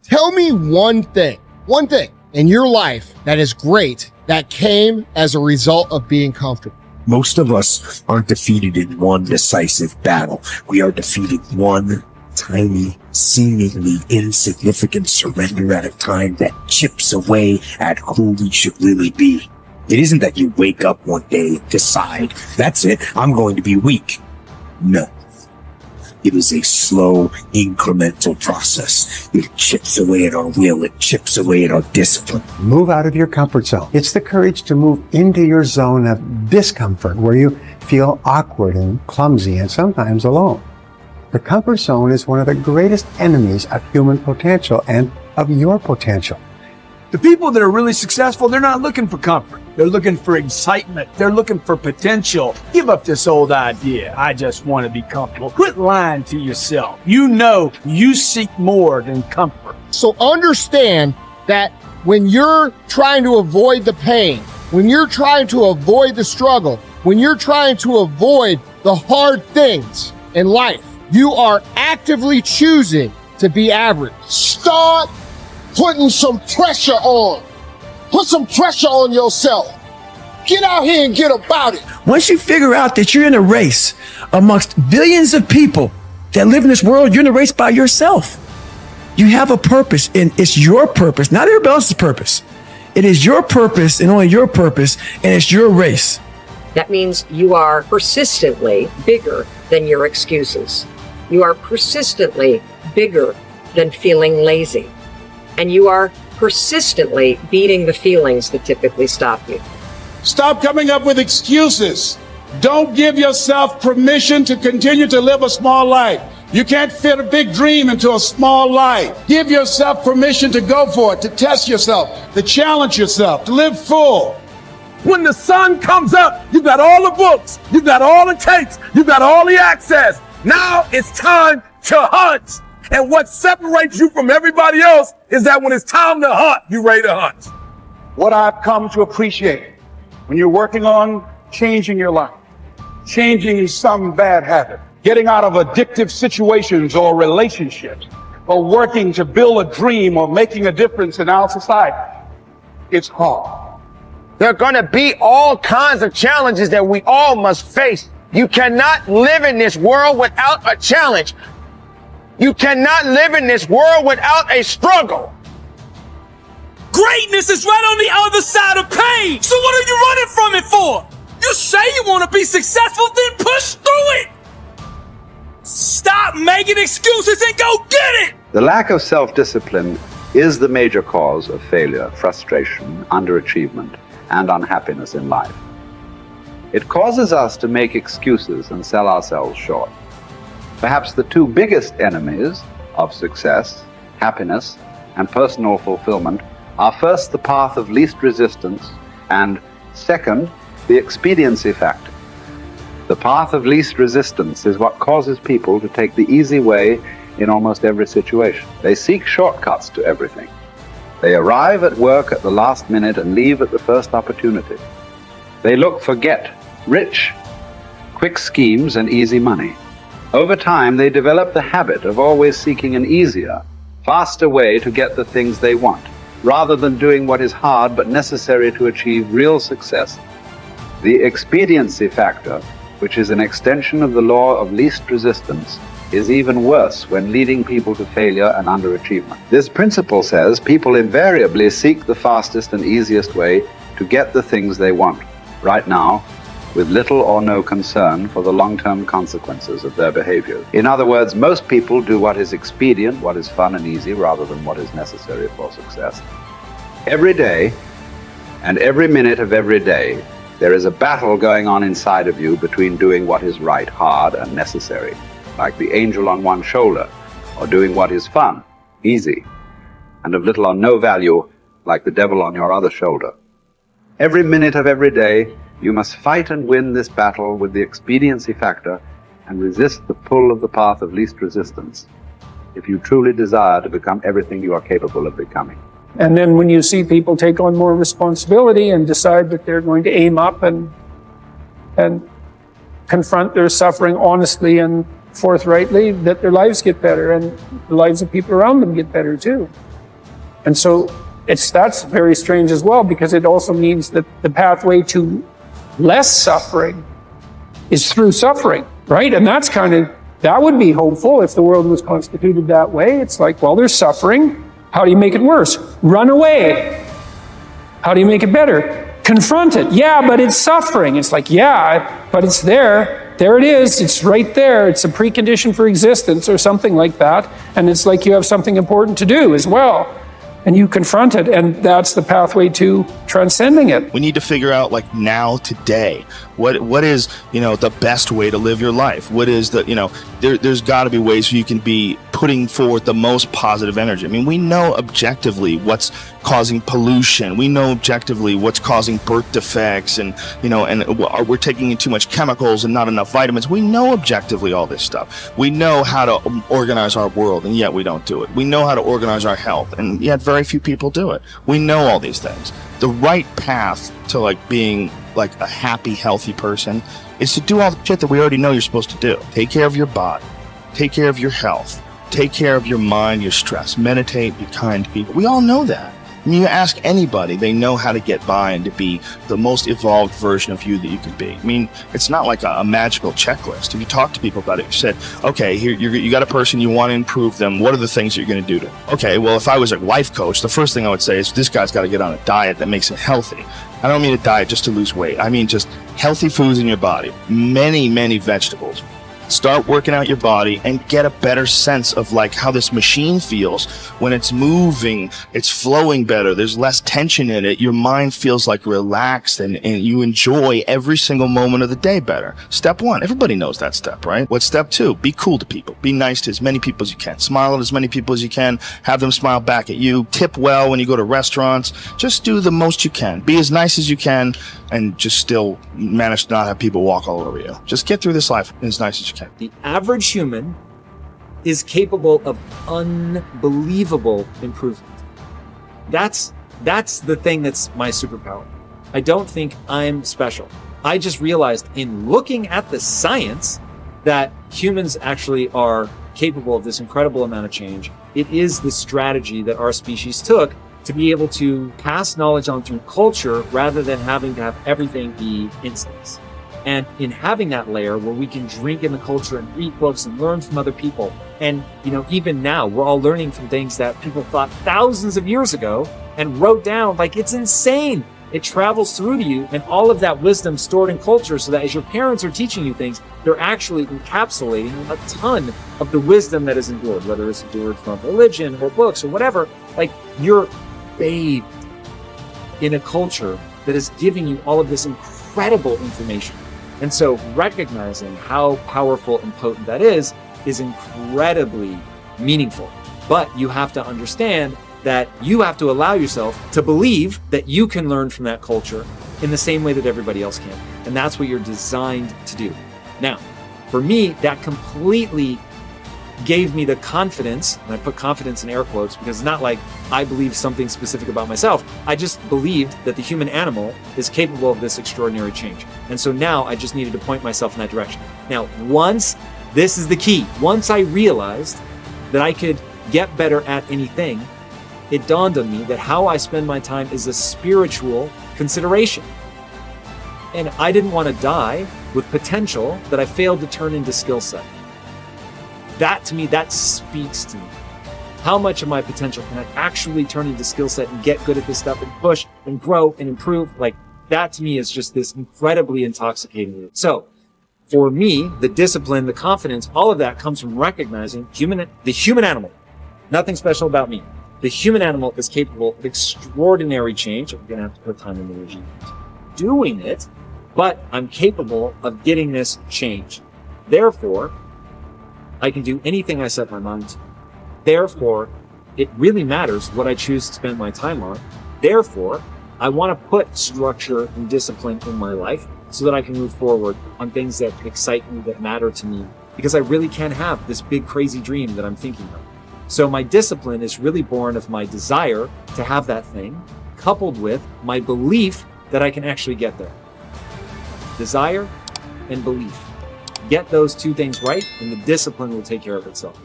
Tell me one thing in your life that is great that came as a result of being comfortable. Most of us aren't defeated in one decisive battle. We are defeated one tiny, seemingly insignificant surrender at a time that chips away at who we should really be. It isn't that you wake up one day and decide, that's it, I'm going to be weak. No. It is a slow, incremental process. It chips away at our will. It chips away at our discipline. Move out of your comfort zone. It's the courage to move into your zone of discomfort where you feel awkward and clumsy and sometimes alone. The comfort zone is one of the greatest enemies of human potential and of your potential. The people that are really successful, they're not looking for comfort. They're looking for excitement. They're looking for potential. Give up this old idea, I just want to be comfortable. Quit lying to yourself. You know you seek more than comfort. So understand that when you're trying to avoid the pain, when you're trying to avoid the struggle, when you're trying to avoid the hard things in life, you are actively choosing to be average. Start putting some pressure on. Put some pressure on yourself. Get out here and get about it. Once you figure out that you're in a race amongst billions of people that live in this world, you're in a race by yourself. You have a purpose, and it's your purpose, not everybody else's purpose. It is your purpose and only your purpose, and it's your race. That means you are persistently bigger than your excuses. You are persistently bigger than feeling lazy. And you are persistently beating the feelings that typically stop you. Stop coming up with excuses. Don't give yourself permission to continue to live a small life. You can't fit a big dream into a small life. Give yourself permission to go for it, to test yourself, to challenge yourself, to live full. When the sun comes up, you got all the books, you got all the tapes, you got all the access. Now it's time to hunt. And what separates you from everybody else is that when it's time to hunt, you're ready to hunt. What I've come to appreciate when you're working on changing your life, changing some bad habit, getting out of addictive situations or relationships, or working to build a dream or making a difference in our society, it's hard. There are going to be all kinds of challenges that we all must face. You cannot live in this world without a challenge. You cannot live in this world without a struggle. Greatness is right on the other side of pain. So what are you running from it for? You say you want to be successful, then push through it. Stop making excuses and go get it. The lack of self-discipline is the major cause of failure, frustration, underachievement, and unhappiness in life. It causes us to make excuses and sell ourselves short. Perhaps the two biggest enemies of success, happiness, and personal fulfillment are first the path of least resistance and second, the expediency factor. The path of least resistance is what causes people to take the easy way in almost every situation. They seek shortcuts to everything. They arrive at work at the last minute and leave at the first opportunity. They look for get-rich, quick schemes and easy money. Over time, they develop the habit of always seeking an easier, faster way to get the things they want, rather than doing what is hard but necessary to achieve real success. The expediency factor, which is an extension of the law of least resistance, is even worse when leading people to failure and underachievement. This principle says people invariably seek the fastest and easiest way to get the things they want, right now, with little or no concern for the long-term consequences of their behavior. In other words, most people do what is expedient, what is fun and easy, rather than what is necessary for success. Every day, and every minute of every day, there is a battle going on inside of you between doing what is right, hard, and necessary, like the angel on one shoulder, or doing what is fun, easy, and of little or no value, like the devil on your other shoulder. Every minute of every day, you must fight and win this battle with the expediency factor and resist the pull of the path of least resistance if you truly desire to become everything you are capable of becoming. And then when you see people take on more responsibility and decide that they're going to aim up and confront their suffering honestly and forthrightly that their lives get better and the lives of people around them get better too. And so that's very strange as well, because it also means that the pathway to less suffering is through suffering, right? And that would be hopeful if the world was constituted that way. It's like, well, there's suffering. How do you make it worse? Run away. How do you make it better? Confront it. Yeah, but it's suffering. It's like, yeah, but it's there. There it is. It's right there. It's a precondition for existence or something like that. And it's like you have something important to do as well. And you confront it, and that's the pathway to transcending it. We need to figure out, like, now, today, what is, the best way to live your life? What is the, there's got to be ways where you can be putting forward the most positive energy. I mean, we know objectively what's causing pollution. We know objectively what's causing birth defects, and we're taking in too much chemicals and not enough vitamins. We know objectively all this stuff. We know how to organize our world, and yet we don't do it. We know how to organize our health, and yet very few people do it. We know all these things. The right path to, like, being like a happy, healthy person is to do all the shit that we already know you're supposed to do. Take care of your body. Take care of your health. Take care of your mind, your stress. Meditate, be kind to people. We all know that. I mean, you ask anybody, they know how to get by and to be the most evolved version of you that you can be. I mean, it's not like a magical checklist. If you talk to people about it, you said, okay, here you got a person, you want to improve them. What are the things that you're going to do to them? Okay, well, if I was a life coach, the first thing I would say is this guy's got to get on a diet that makes him healthy. I don't mean a diet just to lose weight. I mean just healthy foods in your body. Many, many vegetables. Start working out your body and get a better sense of, like, how this machine feels when it's moving, it's flowing better, there's less tension in it, your mind feels like relaxed, and you enjoy every single moment of the day better. Step 1, everybody knows that step, right? What's step 2? Be cool to people. Be nice to as many people as you can. Smile at as many people as you can. Have them smile back at you. Tip well when you go to restaurants. Just do the most you can. Be as nice as you can, and just still manage to not have people walk all over you. Just get through this life as nice as you can. The average human is capable of unbelievable improvement. That's the thing that's my superpower. I don't think I'm special. I just realized in looking at the science that humans actually are capable of this incredible amount of change. It is the strategy that our species took to be able to pass knowledge on through culture rather than having to have everything be instincts. And in having that layer where we can drink in the culture and read books and learn from other people. And, even now we're all learning from things that people thought thousands of years ago and wrote down. Like, it's insane. It travels through to you, and all of that wisdom stored in culture, so that as your parents are teaching you things, they're actually encapsulating a ton of the wisdom that is endured, whether it's endured from religion or books or whatever. Like, you're bathed in a culture that is giving you all of this incredible information. And so recognizing how powerful and potent that is incredibly meaningful. But you have to understand that you have to allow yourself to believe that you can learn from that culture in the same way that everybody else can. And that's what you're designed to do. Now, for me, that completely gave me the confidence, and I put confidence in air quotes because it's not like I believe something specific about myself. I just believed that the human animal is capable of this extraordinary change. And so now I just needed to point myself in that direction. Now, this is the key, once I realized that I could get better at anything, it dawned on me that how I spend my time is a spiritual consideration. And I didn't want to die with potential that I failed to turn into skill set. That, to me, that speaks to me. How much of my potential can I actually turn into skill set and get good at this stuff and push and grow and improve? Like, that to me is just this incredibly intoxicating. So for me, the discipline, the confidence, all of that comes from recognizing the human animal. Nothing special about me. The human animal is capable of extraordinary change. I'm going to have to put time in the regime doing it, but I'm capable of getting this change. Therefore, I can do anything I set my mind to. Therefore, it really matters what I choose to spend my time on. Therefore, I want to put structure and discipline in my life so that I can move forward on things that excite me, that matter to me, because I really can have this big, crazy dream that I'm thinking of. So my discipline is really born of my desire to have that thing, coupled with my belief that I can actually get there. Desire and belief. Get those two things right, and the discipline will take care of itself.